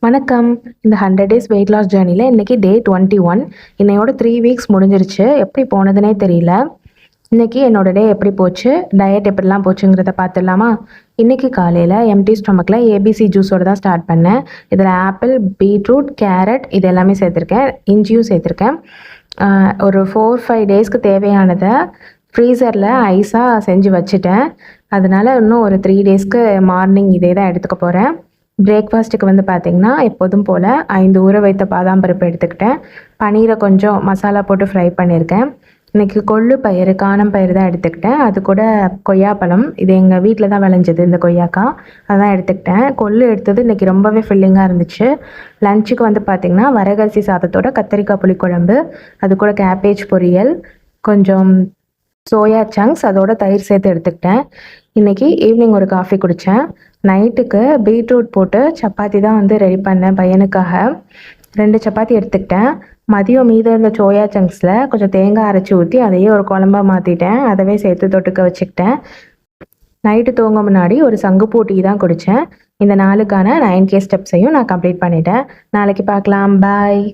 வணக்கம். இந்த 100 days weight loss ஜர்னில இன்னைக்கு டே 21. இன்னையோட 3 வீக்ஸ் முடிஞ்சிருச்சு. எப்படி போனதுனே தெரியல. இன்னைக்கு என்னோட டே எப்படி போச்சு, டயட் எப்படிலாம் போச்சுங்கிறத பார்த்துடலாமா? இன்னைக்கு காலையில் எம்டி ஸ்டொமக்கில் ஏபிசி ஜூஸோட தான் ஸ்டார்ட் பண்ணேன். இதில் ஆப்பிள், பீட்ரூட், கேரட் இது எல்லாமே சேர்த்துருக்கேன். இஞ்சியும் சேர்த்துருக்கேன். ஒரு 4-5 டேஸ்க்கு தேவையானதை ஃப்ரீசரில் ஐஸாக செஞ்சு வச்சுட்டேன். அதனால் இன்னும் ஒரு 3 டேஸ்க்கு மார்னிங் இதே தான் எடுத்துக்க போகிறேன். பிரேக்ஃபாஸ்ட்டுக்கு வந்து பார்த்திங்கன்னா எப்போதும் போல் 5 ஊற வைத்த பாதாம் பருப்பு எடுத்துக்கிட்டேன். பனீரை கொஞ்சம் மசாலா போட்டு ஃப்ரை பண்ணியிருக்கேன். இன்றைக்கி கொள்ளு பயிறு, காணம் பயிறு தான் எடுத்துக்கிட்டேன். அது கூட கொய்யாப்பழம், இது எங்கள் வீட்டில் தான் விளைஞ்சது இந்த கொய்யாக்காய், அதான் எடுத்துக்கிட்டேன். கொள்ளு எடுத்தது இன்றைக்கி ரொம்பவே ஃபில்லிங்காக இருந்துச்சு. லஞ்சுக்கு வந்து பார்த்திங்கன்னா வரகரிசி சாதத்தோட கத்திரிக்காய் புளிக்குழம்பு, அது கூட கேபேஜ் பொரியல், கொஞ்சம் சோயா சங்க்ஸ், அதோட தயிர் சேர்த்து எடுத்துக்கிட்டேன். இன்றைக்கி ஈவினிங் ஒரு காஃபி குடித்தேன். நைட்டுக்கு பீட்ரூட் போட்டு சப்பாத்தி தான் வந்து ரெடி பண்ணேன் பையனுக்காக. 2 சப்பாத்தி எடுத்துக்கிட்டேன். மதியம் மீதம் இருந்த சோயா சங்க்ஸில் கொஞ்சம் தேங்காய் அரைச்சி ஊற்றி அதையே ஒரு குழம்பா மாற்றிட்டேன். அதவே சேர்த்து தொட்டுக்க வச்சுக்கிட்டேன். நைட்டு தூங்க முன்னாடி ஒரு சங்குப்பூ டீ தான் குடித்தேன். இந்த நாளுக்கான 9K ஸ்டெப்ஸையும் நான் கம்ப்ளீட் பண்ணிட்டேன். நாளைக்கு பார்க்கலாம். பாய்.